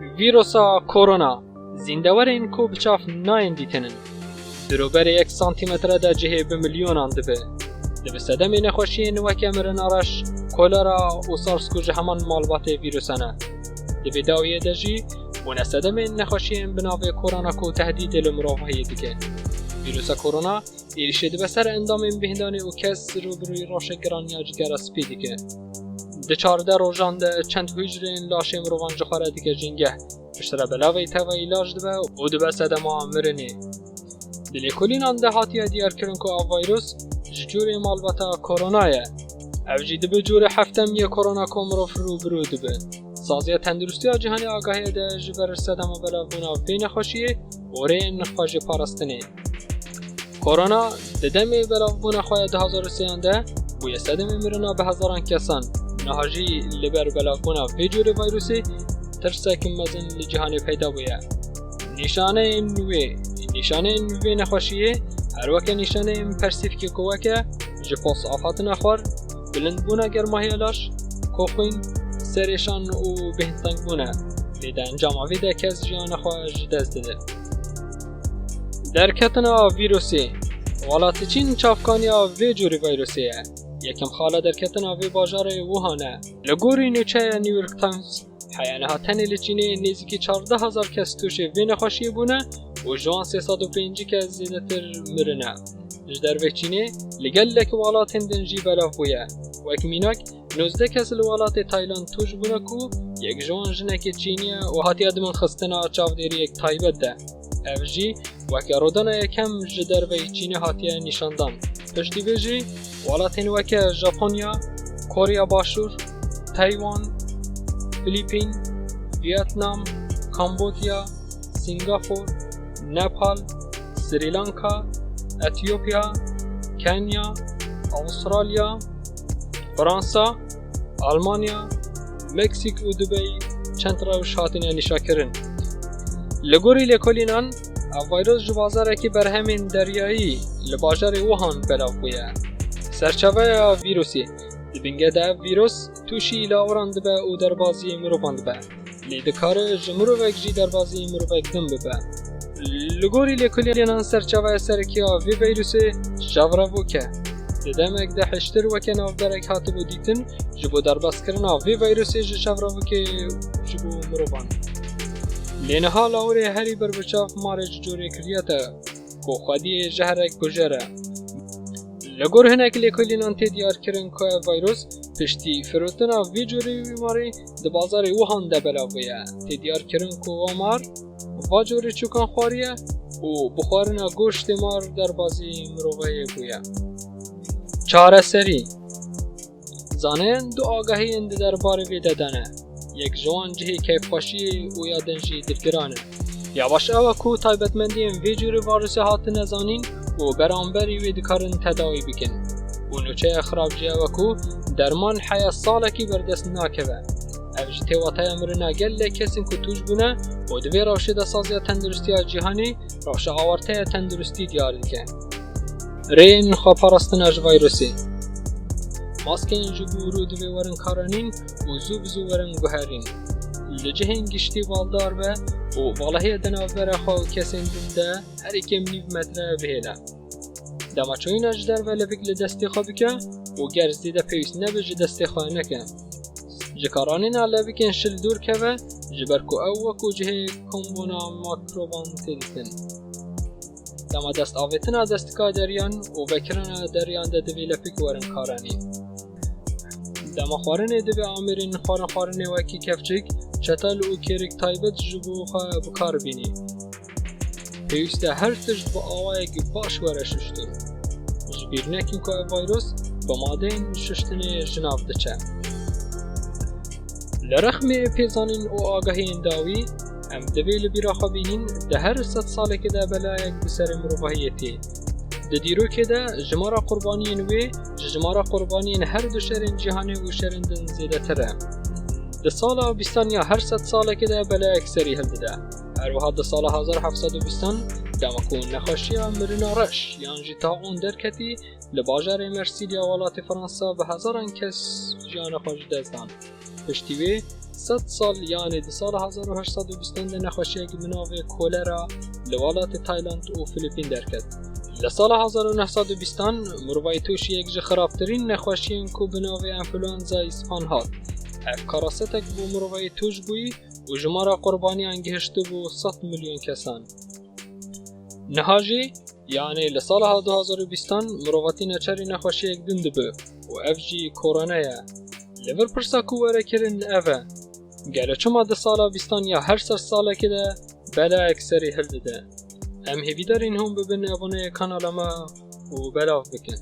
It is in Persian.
ویروسا کرونا زیندورین کو بچاف ناین دیتنن دروبر 1 سانتیمتر دا جهه به میلیونان دبه دبه سدم نخوشین وکه مرن آرش کولرا و سارسکو همان مالبات ویروسانه دبه داویه دجی بونه سدم نخوشین بناوه کرونا کو تهدید لمروفهی دیگه ویروسا کرونا ایرشه دبه سر اندام بهندانی و کس روبروی راش گرانی اجگر سپی دیگه ده 14 روزان ده چند هجرین لاشه مروان جخاره دیگه جنگه پشتره بلاوی تاوی علاج دبه و دبه سدم مرنی دلی کلین آنده هاتیه دیار کرن که آو ویروس جوری مالباتا کرونایه او جی دبه جور هفتم یه کرونا کمروف رو برو دبه سازیه تندرستی ها جهانی آگاهی ده جبر سدم و بلاونا بین خوشیه و رین نخواج پارستنه کرونا ددمی بلاونا خواه 2003 ده بوی سدم مرنا به هزاران کسان نهاجی لبر بلاونا به جور ویروسی ترسک مزن لجهانی پیدا بویه نشانه نوی نخوشیه هر وقت نشانه پرسیف که کوکه جپاس آفات نخور بلند بونه گرماهی علاش کوخوین سرشان و بهتنگ بونه لیده انجام آویده کس جیان خواهج دست ده در کتنا ویروسی ولات چین چافکانی آوی جوری ویروسیه یکم خاله در کتنا وی باجار ووهانه لگوری نوچه نیویورک تایمز حیانه ها تنی لچینه نیزی 14,000 کس توش وی نخوشی بونه و جوان 305 کس زیده تر مرنه جدر وچینه لگل لک والات هندنجی بلاف بویه و اکمیناک 19 کس لوالات تایلند توش بونه کو یک جوان جنک چینیه و هاتی ادمون خستنا چاو دیری یک تایبت ده او جی وکی رودان یکم جدر وچینه هاتی نشاندان پشتی بیجی والاتین وکی ژاپنیا، کوریا باشور، تایوان، فیلیپین، ویتنام، کامبودیا، سنگاپور، نپال، سریلانکا، اتیوپیا، کنیا، استرالیا، فرانسا، آلمانیا، مکزیک و دبی چند روش هاتین نشاکرن. لگوری لکولینان ویروس جوازاره که بر همین دریایی لباجر ووهان بلاف بویه. سرچاوه ویروسی دبینگه ده ویروس توشی لاوران دبه او در بازی مروبان دبه لیدکار جمروک جی در بازی مروک دم ببه لگوری لکولینان سرچاوه سرکیا وی ویروسی جاورا که دمک ده حشتر وکه ناو درک هاتبو دیتن جبو در باز کرنا وی ویروسی جاورا که جبو مروبان لینها لاوری هری بر بچاف مارج جوری کریاتا کو خودی جهرک گجره لگور هنک لیکولینان تدیار کرن که ویروس پشتی فروتنا وی جوری بیماری ده بازار ووهان ده بلاویه تدیار کرن که وامار و جوری چوکان خواریه و بخارنا گوشت مار در بازی مروبه بویه چاره سری زانین دو آگاهی انده در بار ویده دانه یک جوان جهی کیف خوشی و یادنجی درگرانه یواش اوه کو تایبتمندیم وی جوری ویروس هات نزانین و برانبری وی دکارن تداوی بکن و نوچه خرابجی اوه کو درمان حیا سالکی بردست ناکوه او جی تیواتای امرنا گل کسین که توش بونه و دوی روشه ده سازی تندرستی جهانی روشه آورته تندرستی دیار دیگه رین خواه پرستن اج ویروسی ماسکین جبو رو دوی ورن کارانین و زو بزو ورن گوهرین لجهین گشتی والدار به و والهی دنابره خواه کسین ده هر اکیم 9 متر بهیله دما چوین اجدر و لبک لدستی خواه بکه و گرزدی ده پیوست نبج دستی خواه نکه جکارانین لبکین شل دور که و جبرکو او وکو جهی کمبونا ماکروبان تیدیتن دما دست آویتنا دستکا دریان و بکرنا دریان ده دوی لپک ورن کارانین دما خوارن دوی آمرین خوارن وکی کفچک چتال و کریک تایبت جبو خواه بکار بینی پیوسته هر تجد با آوائه باش وره ششتن جبیر نکن که ویروس با ماده ششتن جناب دچه لرخم پیزانین و آگاهی انداوی ام دوی لبیرا خوابینین ده هر 100 ساله که ده بلایک بسر مروفاهیتی ده دیرو که ده جمارا قربانین وی جمارا قربانین هر دو شرین جهانی و شرندن زیده تره ده ساله بیستانیا هر 100 ساله که ده بلایک سری هل ده هر وها ده ساله 1720 دمکون نخوشی مرنا رش یعنی تا اون درکتی لباجر مرسیلیا ولات فرانسا به هزاران کس جان خوش دزدان پشتیوی 100 سال یعنی دی سال 1820 نخوشیک بناو کولرا لولات تایلند و فیلیپین درکت. لسال 1920 مروای توش یک جه خرابترین نخوشیین کو بناو انفلوانزا اسپان هات. اف کراستک بو مروای توش بوی و جمارا قربانی انگهشته بو 100 میلیون کسان. نهاجی یعنی لسال 2020 مرواتی نچری نخوشیک دند بو و اف جی کورونایا. لور پرسا کو وره کرن اوه. گره چما ده سالا بیستان یا هر سر ساله که ده بلا اکسری هل ده. ام هیوی دارین هم ببین ابونه کانال ما و بلاف بکن.